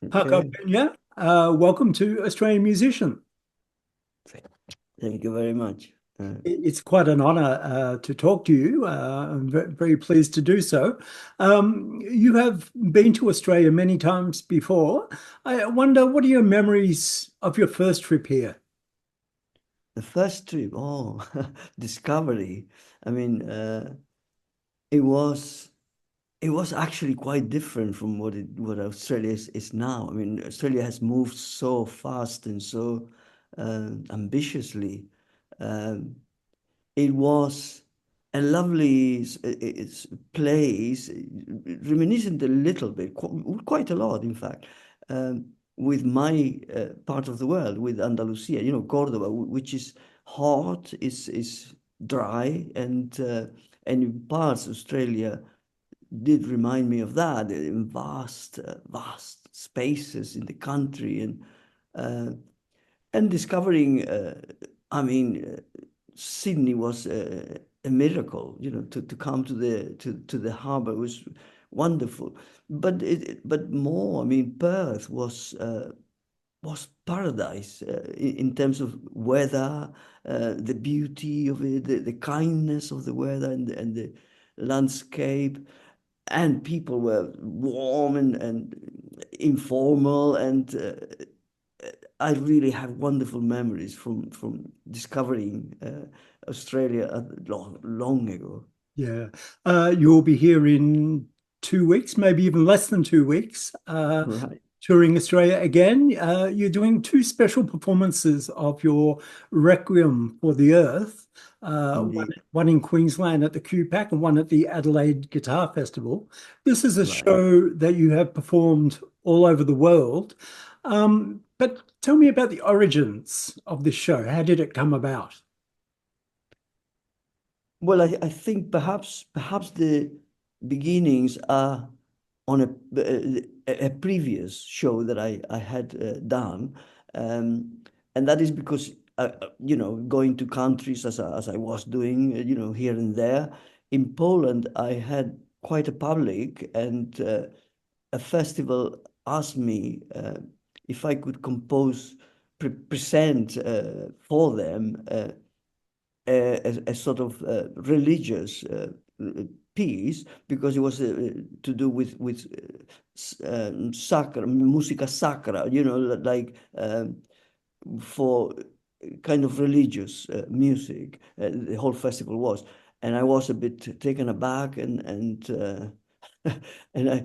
Paco Okay, Peña, welcome to Australian Musician. thank you very much. It's quite an honor to talk to you. I'm very pleased to do so. You have been to Australia many times before. I wonder, what are your memories of your first trip here? The first trip, discovery. I mean, it was it was actually quite different from what Australia is now. I mean, Australia has moved so fast and so ambitiously. Um, it was a lovely place, reminiscent a little bit, quite a lot, in fact, um, with my part of the world, with Andalusia, Cordoba, which is hot, is dry, and in parts Australia did remind me of that, in vast spaces in the country, uh, and discovering, I mean, Sydney was a miracle, to come to the harbor was wonderful. But more, I mean, Perth was paradise in terms of weather, the beauty of it, the kindness of the weather and the landscape, and people were warm and informal, and I really have wonderful memories from discovering Australia long ago. Yeah. You'll be here in 2 weeks, maybe even less than 2 weeks, Right. touring Australia again. You're doing two special performances of your Requiem for the Earth, Indeed. one in Queensland at the QPAC and one at the Adelaide Guitar Festival. This is a Right. show that you have performed all over the world. But tell me about the origins of this show. How did it come about? Well, I think perhaps the beginnings are on a previous show that I had done, um, and that is because going to countries as I was doing, here and there. In Poland, I had quite a public, and a festival asked me if I could compose, present for them. A sort of religious piece, because it was to do with sacra, musica sacra, like for kind of religious music. The whole festival was, and I was a bit taken aback, and I,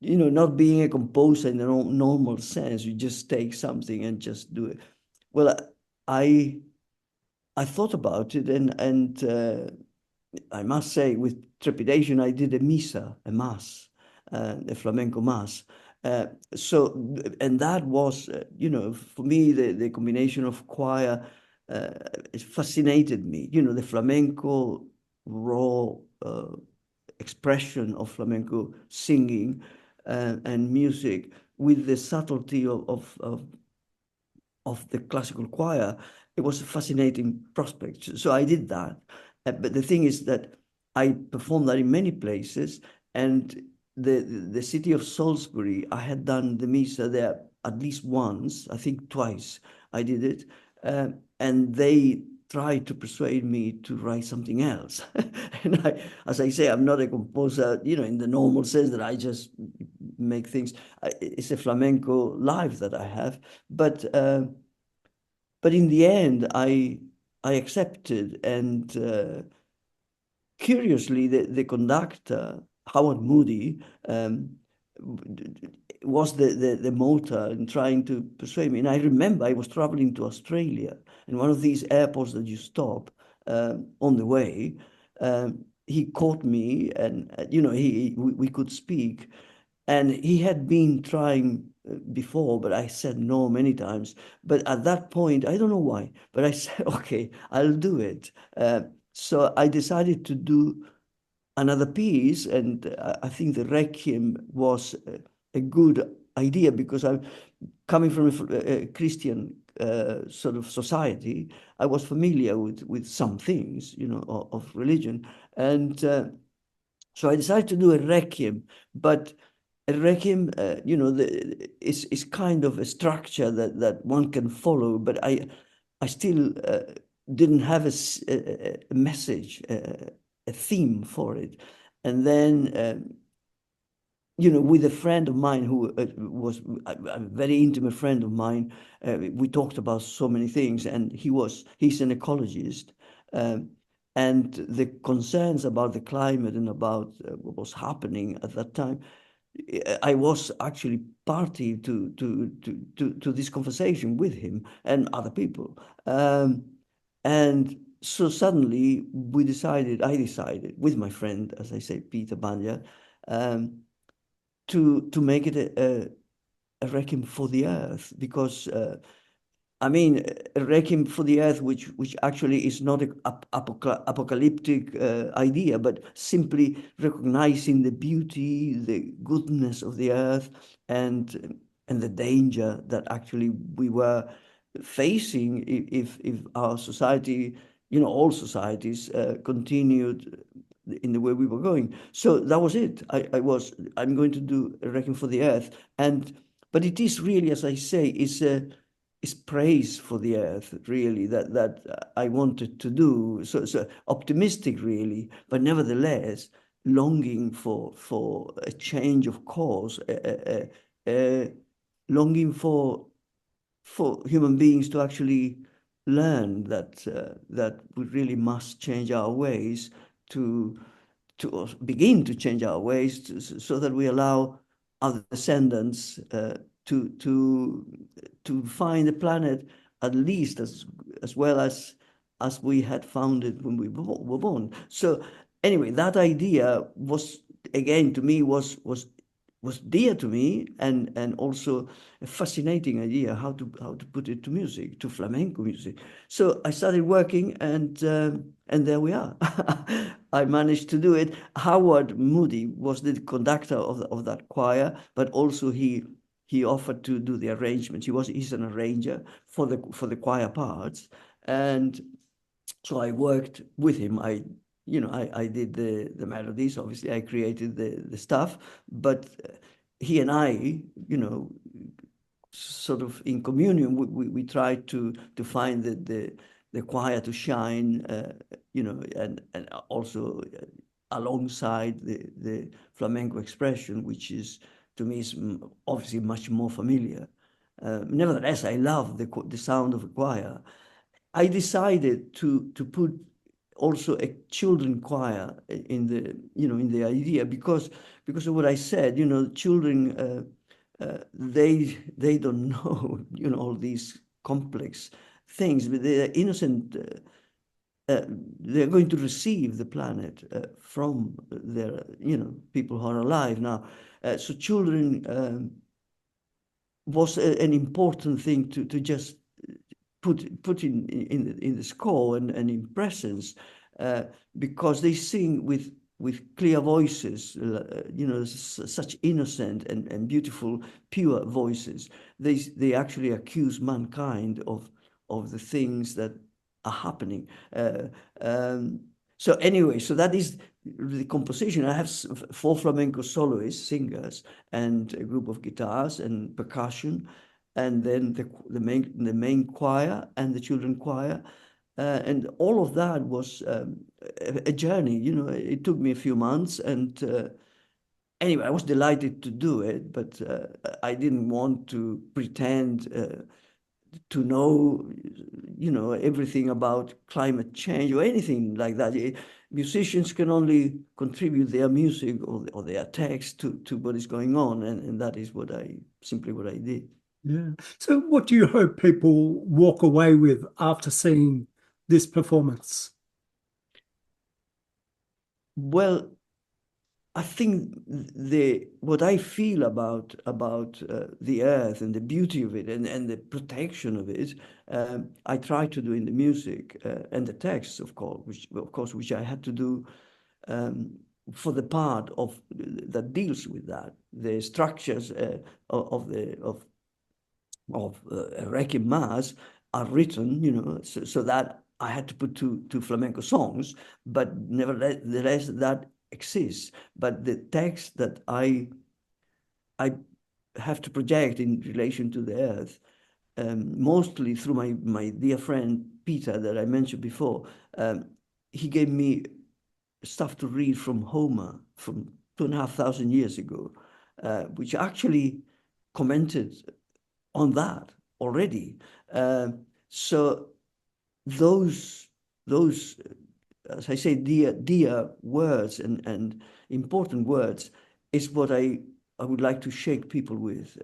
not being a composer in the normal sense, you just take something and just do it. Well, I I thought about it, and I must say, with trepidation, I did a misa, a mass, a flamenco mass. Uh, so, and that was, for me, the combination of choir, uh, it fascinated me. The flamenco raw expression of flamenco singing and music with the subtlety of the classical choir. It was a fascinating prospect. So I did that. But the thing is that I performed that in many places, and the city of Salisbury, I had done the Misa there at least once, I think twice I did it, and they tried to persuade me to write something else. And as I say, I'm not a composer, in the normal sense that I just make things. It's a flamenco life that I have, but. But in the end, I accepted, and curiously, the conductor, Howard Moody, was the motor in trying to persuade me. And I remember I was traveling to Australia, and one of these airports that you stop on the way, he caught me, and we could speak. And he had been trying before, but I said no many times. But at that point, I don't know why, but I said, okay, I'll do it. So I decided to do another piece, and I think the Requiem was a good idea, because I'm coming from a Christian sort of society. I was familiar with some things, of religion, and so I decided to do a Requiem, but a requiem, is kind of a structure that one can follow, but I still didn't have a message, a theme for it. And then, with a friend of mine who was a very intimate friend of mine, we talked about so many things, and he's an ecologist. Um, and the concerns about the climate and about what was happening at that time, I was actually party to this conversation with him and other people. And so suddenly I decided with my friend, as I say, Peter Banja, um, to make it a requiem for the earth, because I mean, a requiem for the earth, which actually is not an apocalyptic idea, but simply recognizing the beauty, the goodness of the earth, and the danger that actually we were facing if our society, all societies continued in the way we were going. So that was it. I'm going to do a requiem for the earth, but it is really, as I say, is praise for the earth, really, that I wanted to do. So optimistic, really, but nevertheless longing for a change of course, longing for human beings to actually learn that we really must change our ways to begin to change our ways so that we allow our descendants to find the planet at least as well as we had found it when we were born. So anyway, that idea was, again, to me, was dear to me, and also a fascinating idea how to put it to music, to flamenco music. So I started working, and there we are. I managed to do it. Howard Moody was the conductor of that choir, but also he offered to do the arrangements. He's an arranger for the choir parts, and so I worked with him. I did the melodies. Obviously, I created the stuff, but he and I, sort of in communion, we tried to find the choir to shine, and also alongside the flamenco expression, which is, to me, is obviously much more familiar. Nevertheless, I love the sound of a choir. I decided to put also a children choir in the idea, because of what I said. Children, they don't know all these complex things, but they're innocent. They're going to receive the planet from their people who are alive now. So children was an important thing to just put in the score and in presence, uh, because they sing with clear voices, such innocent and beautiful, pure voices. They actually accuse mankind of the things that are happening. So anyway, so that is the composition. I have four flamenco soloists, singers, and a group of guitars and percussion, and then the main choir and the children choir, and all of that was a journey. It took me a few months, and anyway, I was delighted to do it, but I didn't want to pretend to know everything about climate change or anything like that. Musicians can only contribute their music or their text to what is going on, and that is simply what I did. Yeah. So what do you hope people walk away with after seeing this performance? Well, I think what I feel about the earth and the beauty of it, and the protection of it, I try to do in the music and the text, which I had to do um, for the part of that deals with that, the structures of a Requiem Mass are written, so that I had to put two flamenco songs, but nevertheless that exists. But the text that I I have to project in relation to the earth, mostly through my dear friend Peter that I mentioned before. He gave me stuff to read from Homer from 2,500 years ago, which actually commented on that already. So those those as I say, dear words and important words is what I would like to shake people with.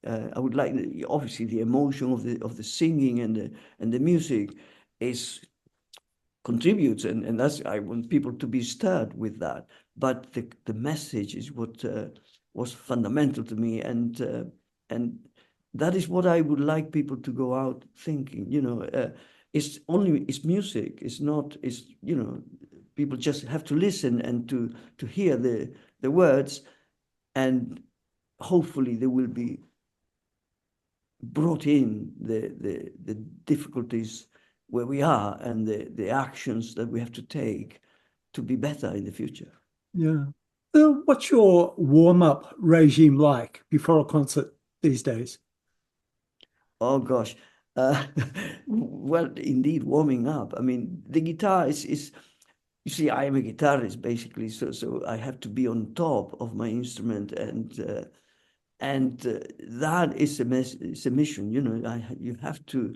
I would like, obviously, the emotion of the singing and the music is contributes, and that's, I want people to be stirred with that. But the message is what was fundamental to me, and that is what I would like people to go out thinking. It's music. It's not. It's people just have to listen and to hear the words, and hopefully they will be brought in the difficulties where we are and the actions that we have to take to be better in the future. Yeah. What's your warm-up regime like before a concert these days? Oh gosh. Uh, well, indeed, warming up. I mean, the guitar is you see, I am a guitarist basically, so I have to be on top of my instrument, and that is is a mission. You have to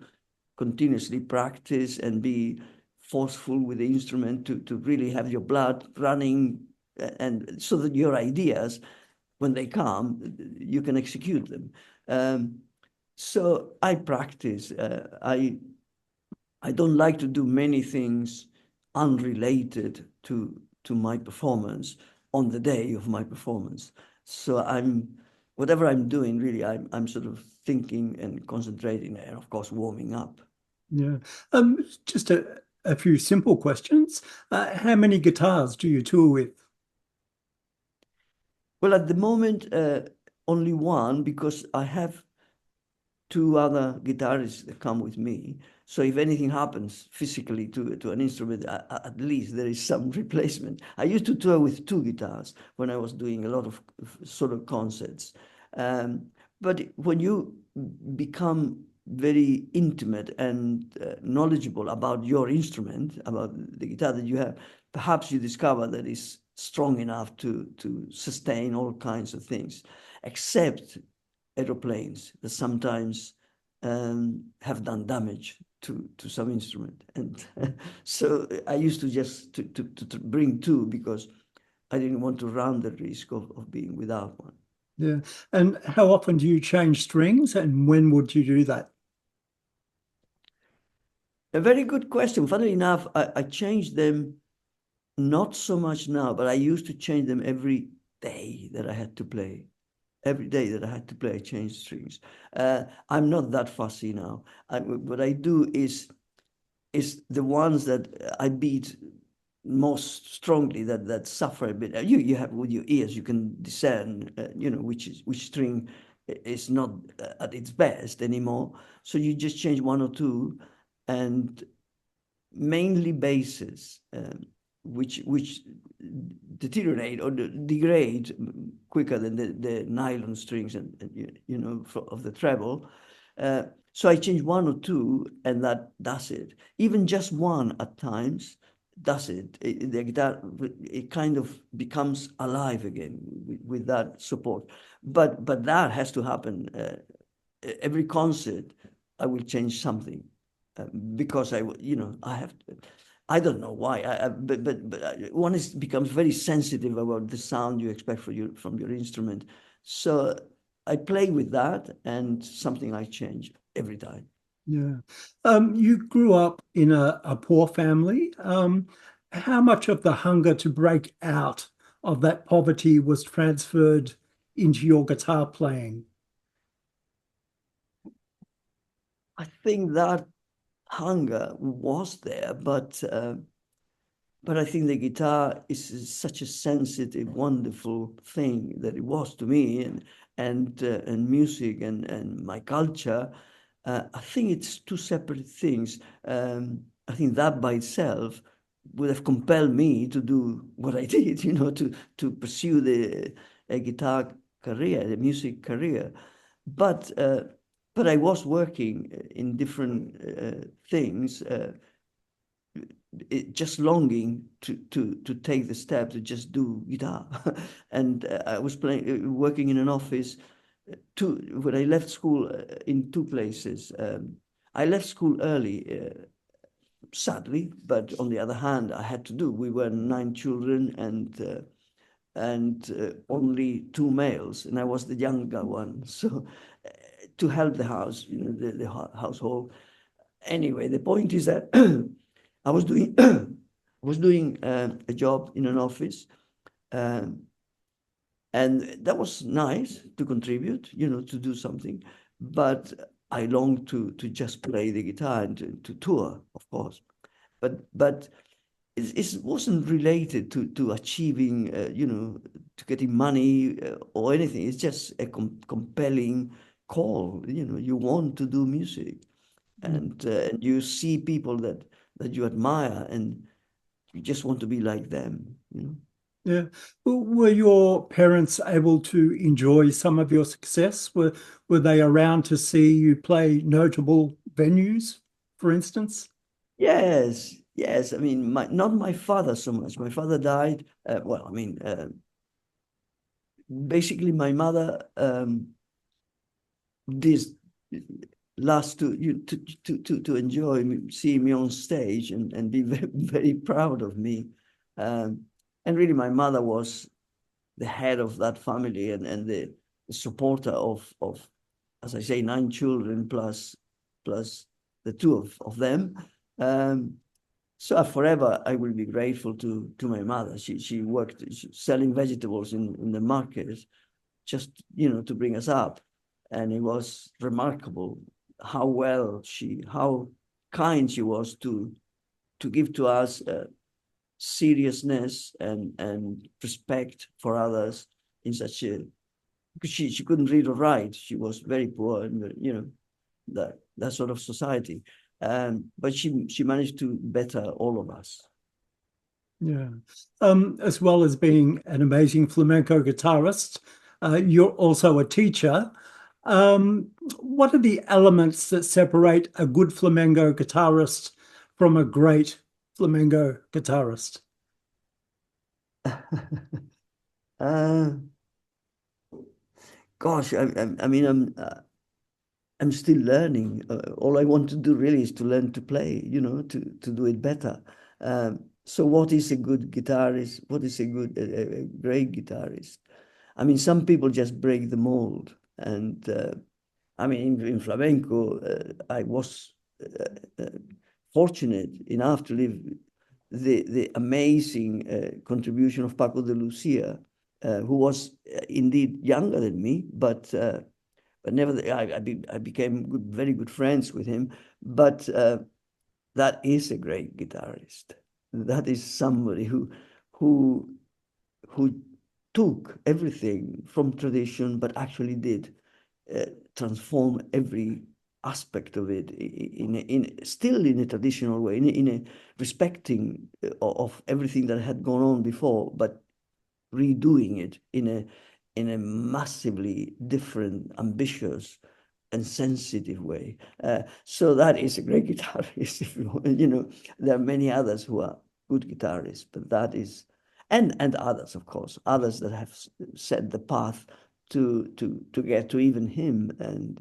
continuously practice and be forceful with the instrument to really have your blood running, and so that your ideas, when they come, you can execute them. So I practice. I don't like to do many things unrelated to my performance on the day of my performance. So whatever I'm doing, really, I'm sort of thinking and concentrating, and of course warming up. Yeah. Just a few simple questions. How many guitars do you tour with? Well, at the moment, only one, because I have two other guitarists that come with me. So if anything happens physically to an instrument, at least there is some replacement. I used to tour with two guitars when I was doing a lot of solo concerts. But when you become very intimate and knowledgeable about your instrument, about the guitar that you have, perhaps you discover that it's strong enough to sustain all kinds of things, except aeroplanes that sometimes have done damage to some instrument. And so I used to just to bring two because I didn't want to run the risk of being without one. Yeah. And how often do you change strings and when would you do that? A very good question. Funnily enough, I changed them not so much now, but I used to change them every day that I had to play. Every day that I had to play, I changed strings. I'm not that fussy now. What I do is the ones that I beat most strongly, that suffer a bit. You have with your ears, you can discern, which string is not at its best anymore. So you just change one or two, and mainly basses, which deteriorate or degrade quicker than the nylon strings of the treble. So I change one or two, and that does it. Even just one at times does it. The guitar, it kind of becomes alive again with that support. But that has to happen every concert. I will change something because I have to. I don't know why, but one becomes very sensitive about the sound you expect from your instrument. So I play with that, and something I change every time. Yeah. You grew up in a poor family. How much of the hunger to break out of that poverty was transferred into your guitar playing? I think that hunger was there, but I think the guitar is such a sensitive, wonderful thing that it was to me, and music and my culture. I think it's two separate things. I think that by itself would have compelled me to do what I did, to pursue the a guitar career, the music career. But but I was working in different things, just longing to take the step to just do guitar. And I was working in an office. When I left school in two places. I left school early, sadly, but on the other hand, I had to do. We were 9 children and only two males, and I was the younger one. So to help the house, the household. Anyway, the point is that I was doing a job in an office, um, and that was nice to contribute, to do something. But I longed to just play the guitar and to tour, of course. But it wasn't related to achieving, to getting money or anything. It's just a compelling call. You want to do music, and you see people that you admire, and you just want to be like them. Yeah. Were your parents able to enjoy some of your success? Were they around to see you play notable venues, for instance? Yes, yes. I mean, not my father so much. My father died. Well, I mean, basically, my mother this last to enjoy seeing me on stage and be very, very proud of me. Um, and really, my mother was the head of that family and the supporter of, as I say, 9 children plus the two of them. Um, so forever I will be grateful to my mother. She worked selling vegetables in the market, just to bring us up, and it was remarkable how kind she was to give to us seriousness and respect for others in such a, because she couldn't read or write. She was very poor and that sort of society. But she managed to better all of us. Yeah. As well as being an amazing flamenco guitarist, you're also a teacher. What are the elements that separate a good flamenco guitarist from a great flamenco guitarist? uh, Gosh, I mean, I'm still learning. All I want to do really is to learn to play, to do it better. So what is a good guitarist? What is a great guitarist? I mean, some people just break the mold. And I mean, in flamenco, I was uh, fortunate enough to live the amazing contribution of Paco de Lucia, who was indeed younger than me, but never, I became very good friends with him. But that is a great guitarist. That is somebody who who took everything from tradition, but actually did transform every aspect of it in still in a traditional way, in a respecting of everything that had gone on before, but redoing it in a massively different, ambitious, and sensitive way. So that is a great guitarist. If you want. There are many others who are good guitarists, but that is, and others, of course, others that have set the path to get to even him, and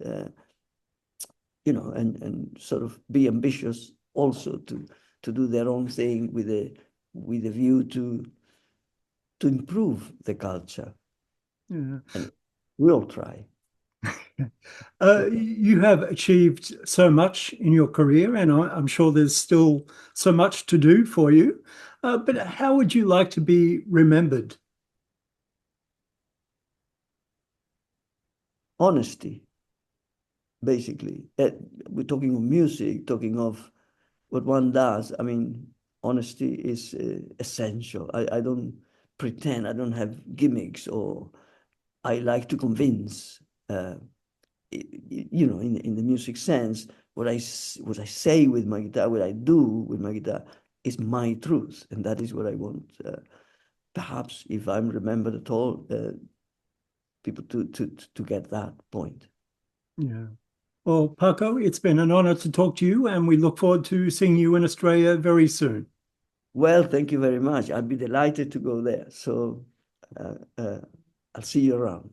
sort of be ambitious also to do their own thing with a view to improve the culture. Yeah. And we'll try. You have achieved so much in your career, and I'm sure there's still so much to do for you. But how would you like to be remembered? Honesty, basically. We're talking of music, talking of what one does. I mean, honesty is essential. I don't pretend, I don't have gimmicks, or I like to convince. In the music sense, what I say with my guitar, what I do with my guitar, is my truth, and that is what I want. Perhaps if I'm remembered at all, people to get that point. Yeah. Well, Paco, it's been an honor to talk to you, and we look forward to seeing you in Australia very soon. Well, thank you very much. I'd be delighted to go there. So uh, uh, I'll see you around.